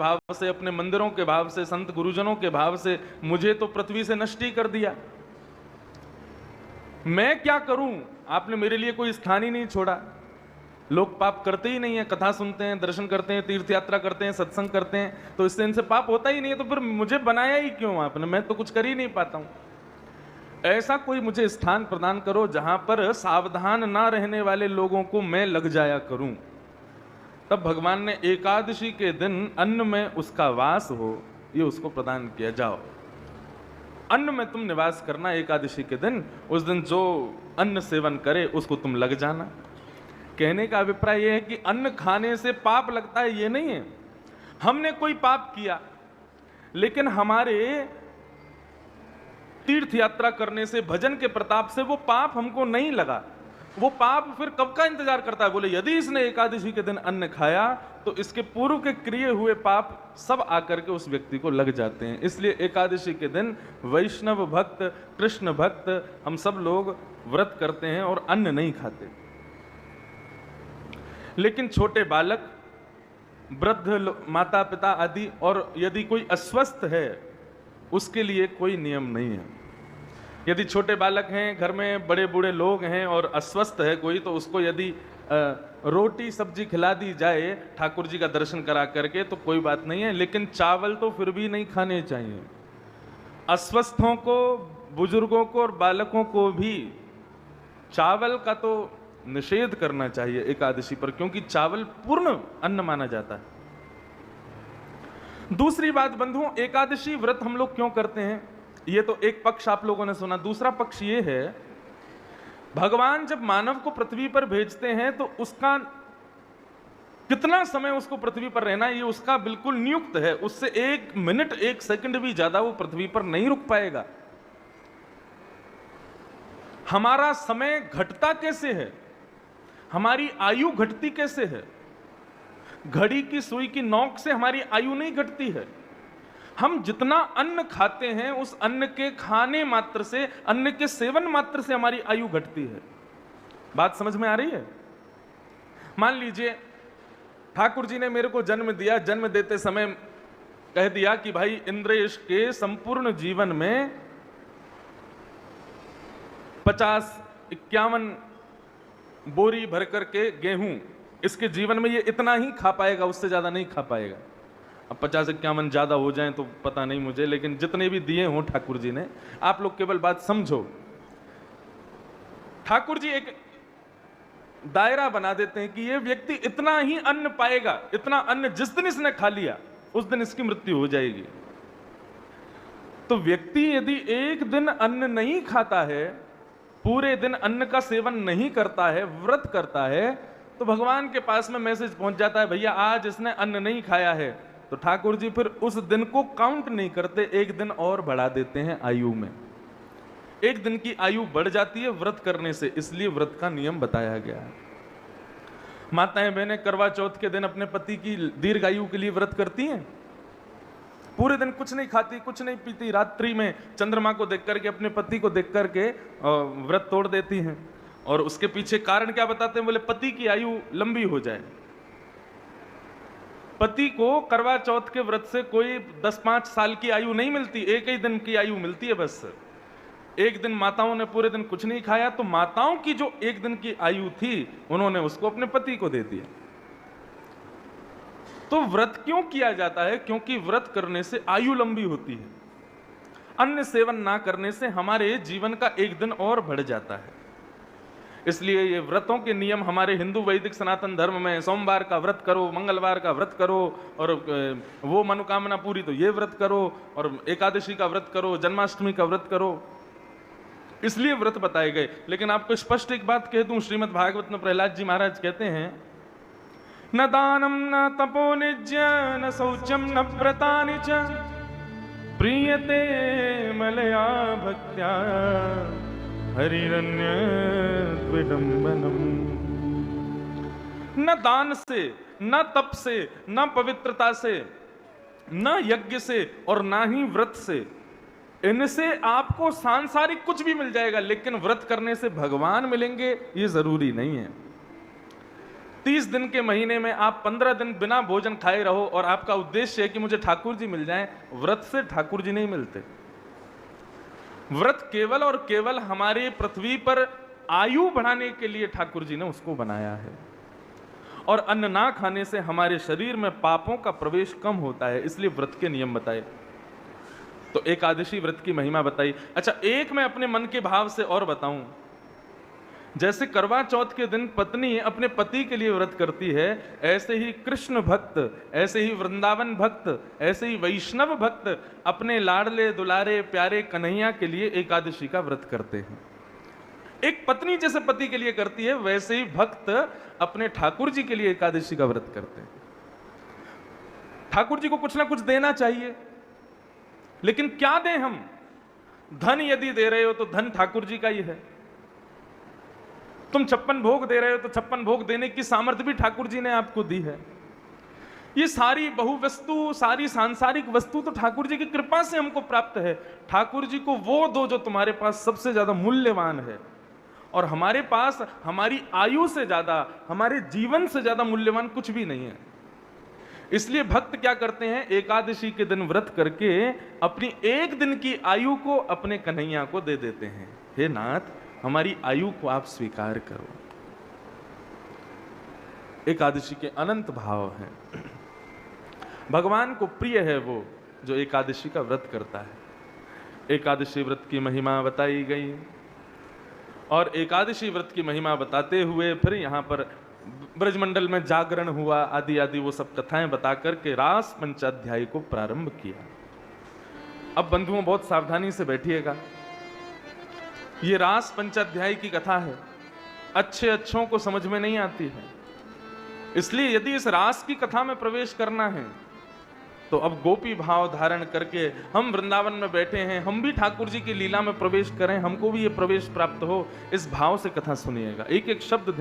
भाव से, अपने मंदिरों के भाव से, संत गुरुजनों के भाव से मुझे तो पृथ्वी से नष्ट ही कर दिया। मैं क्या करूं? आपने मेरे लिए कोई स्थान ही नहीं छोड़ा। लोग पाप करते ही नहीं है, कथा सुनते हैं, दर्शन करते हैं, तीर्थ यात्रा करते हैं, सत्संग करते हैं, तो इससे इनसे पाप होता ही नहीं है, तो फिर मुझे बनाया ही क्यों आपने? मैं तो कुछ कर ही नहीं पाता हूं। ऐसा कोई मुझे स्थान प्रदान करो जहां पर सावधान ना रहने वाले लोगों को मैं लग जाया करूं। तब भगवान ने एकादशी के दिन अन्न में उसका वास हो, ये उसको प्रदान किया। जाओ, अन्न में तुम निवास करना एकादशी के दिन। उस दिन जो अन्न सेवन करे उसको तुम लग जाना। कहने का अभिप्राय यह है कि अन्न खाने से पाप लगता है, ये नहीं है। हमने कोई पाप किया, लेकिन हमारे तीर्थ यात्रा करने से, भजन के प्रताप से वो पाप हमको नहीं लगा। वो पाप फिर कब का इंतजार करता है? बोले यदि इसने एकादशी के दिन अन्न खाया तो इसके पूर्व के किए हुए पाप सब आकर के उस व्यक्ति को लग जाते हैं। इसलिए एकादशी के दिन वैष्णव भक्त, कृष्ण भक्त, हम सब लोग व्रत करते हैं और अन्न नहीं खाते। लेकिन छोटे बालक, वृद्ध माता पिता आदि, और यदि कोई अस्वस्थ है उसके लिए कोई नियम नहीं है। यदि छोटे बालक हैं, घर में बड़े बूढ़े लोग हैं और अस्वस्थ है कोई, तो उसको यदि रोटी सब्जी खिला दी जाए ठाकुर जी का दर्शन करा करके तो कोई बात नहीं है, लेकिन चावल तो फिर भी नहीं खाने चाहिए। अस्वस्थों को, बुजुर्गों को और बालकों को भी चावल का तो निषेध करना चाहिए एकादशी पर, क्योंकि चावल पूर्ण अन्न माना जाता है। दूसरी बात बंधुओं, एकादशी व्रत हम लोग क्यों करते हैं? ये तो एक पक्ष आप लोगों ने सुना। दूसरा पक्ष ये है, भगवान जब मानव को पृथ्वी पर भेजते हैं तो उसका कितना समय उसको पृथ्वी पर रहना है ये उसका बिल्कुल नियुक्त है। उससे 1 मिनट 1 सेकंड भी ज्यादा वो पृथ्वी पर नहीं रुक पाएगा। हमारा समय घटता कैसे है? हमारी आयु घटती कैसे है? घड़ी की सुई की नोक से हमारी आयु नहीं घटती है। हम जितना अन्न खाते हैं उस अन्न के खाने मात्र से, अन्न के सेवन मात्र से हमारी आयु घटती है। बात समझ में आ रही है? मान लीजिए ठाकुर जी ने मेरे को जन्म दिया, जन्म देते समय कह दिया कि भाई इंद्रेश के संपूर्ण जीवन में 50-51 बोरी भर करके गेहूं, इसके जीवन में ये इतना ही खा पाएगा, उससे ज्यादा नहीं खा पाएगा। अब 50-51 ज्यादा हो जाएं तो पता नहीं मुझे, लेकिन जितने भी दिए हों ठाकुर जी ने, आप लोग केवल बात समझो। ठाकुर जी एक दायरा बना देते हैं कि ये व्यक्ति इतना ही अन्न पाएगा, इतना अन्न जिस दिन इसने खा लिया उस दिन इसकी मृत्यु हो जाएगी। तो व्यक्ति यदि एक दिन अन्न नहीं खाता है, पूरे दिन अन्न का सेवन नहीं करता है, व्रत करता है, तो भगवान के पास में मैसेज पहुंच जाता है, भैया आज इसने अन्न नहीं खाया है। तो ठाकुर जी फिर उस दिन को काउंट नहीं करते, एक दिन और बढ़ा देते हैं आयु में। एक दिन की आयु बढ़ जाती है व्रत करने से, इसलिए व्रत का नियम बताया गया है। माताएं बहनें करवा चौथ के दिन अपने पति की दीर्घायु के लिए व्रत करती हैं। पूरे दिन कुछ नहीं खाती, कुछ नहीं पीती, रात्रि में चंद्रमा को देख करके, अपने पति को देख करके व्रत तोड़ देती हैं। और उसके पीछे कारण क्या बताते हैं? बोले पति की आयु लंबी हो जाए। पति को करवा चौथ के व्रत से कोई 10-5 साल की आयु नहीं मिलती, एक ही दिन की आयु मिलती है बस। एक दिन माताओं ने पूरे दिन कुछ नहीं खाया, तो माताओं की जो एक दिन की आयु थी उन्होंने उसको अपने पति को दे दिया। तो व्रत क्यों किया जाता है? क्योंकि व्रत करने से आयु लंबी होती है। अन्न सेवन ना करने से हमारे जीवन का एक दिन और बढ़ जाता है। इसलिए ये व्रतों के नियम हमारे हिंदू वैदिक सनातन धर्म में, सोमवार का व्रत करो, मंगलवार का व्रत करो, और वो मनोकामना पूरी तो ये व्रत करो, और एकादशी का व्रत करो, जन्माष्टमी का व्रत करो, इसलिए व्रत बताए गए। लेकिन आपको स्पष्ट एक बात कह दूं, श्रीमद् भागवत में प्रहलाद जी महाराज कहते हैं, न दानम न तपो निज्य न शौचम न व्रतानि च प्रीयते मलया भक्त्या हरिरन्य विडंबनम। न दान से, न तप से, न पवित्रता से, न यज्ञ से, और ना ही व्रत से। इनसे आपको सांसारिक कुछ भी मिल जाएगा, लेकिन व्रत करने से भगवान मिलेंगे ये जरूरी नहीं है। 30 दिन के महीने में आप 15 दिन बिना भोजन खाए रहो और आपका उद्देश्य है कि मुझे ठाकुर जी मिल जाएं, व्रत से ठाकुर जी नहीं मिलते। व्रत केवल और केवल हमारे पृथ्वी पर आयु बढ़ाने के लिए ठाकुर जी ने उसको बनाया है, और अन्न ना खाने से हमारे शरीर में पापों का प्रवेश कम होता है, इसलिए व्रत के नियम बताए। तो एकादशी व्रत की महिमा बताई। अच्छा, एक मैं अपने मन के भाव से और बताऊं, जैसे करवा चौथ के दिन पत्नी अपने पति के लिए व्रत करती है, ऐसे ही कृष्ण भक्त, ऐसे ही वृंदावन भक्त, ऐसे ही वैष्णव भक्त अपने लाडले दुलारे प्यारे कन्हैया के लिए एकादशी का व्रत करते हैं। एक पत्नी जैसे पति के लिए करती है, वैसे ही भक्त अपने ठाकुर जी के लिए एकादशी का व्रत करते हैं। ठाकुर जी को कुछ ना कुछ देना चाहिए, लेकिन क्या दें हम? धन यदि दे रहे हो तो धन ठाकुर जी का ही है। तुम 56 भोग दे रहे हो तो 56 भोग देने की सामर्थ्य भी ठाकुर जी ने आपको दी है। ये सारी बहुवस्तु, सारी सांसारिक वस्तु तो ठाकुर जी की कृपा से हमको प्राप्त है। ठाकुर जी को वो दो जो तुम्हारे पास सबसे ज्यादा मूल्यवान है, और हमारे पास हमारी आयु से ज्यादा, हमारे जीवन से ज्यादा मूल्यवान कुछ भी नहीं है। इसलिए भक्त क्या करते हैं? एकादशी के दिन व्रत करके अपनी एक दिन की आयु को अपने कन्हैया को दे देते हैं। हे नाथ, हमारी आयु को आप स्वीकार करो। एकादशी के अनंत भाव हैं। भगवान को प्रिय है वो जो एकादशी का व्रत करता है। एकादशी व्रत की महिमा बताई गई, और एकादशी व्रत की महिमा बताते हुए फिर यहाँ पर ब्रजमंडल में जागरण हुआ, आदि आदि वो सब कथाएं बता करके रास पंचाध्याय को प्रारंभ किया। अब बंधुओं बहुत सावधानी से बैठिएगा। ये रास पंचाध्याय की कथा है, अच्छे अच्छों को समझ में नहीं आती है। इसलिए यदि इस रास की कथा में प्रवेश करना है तो अब गोपी भाव धारण करके हम वृंदावन में बैठे हैं, हम भी ठाकुर जी की लीला में प्रवेश करें, हमको भी ये प्रवेश प्राप्त हो, इस भाव से कथा सुनिएगा। एक एक शब्द ध्यान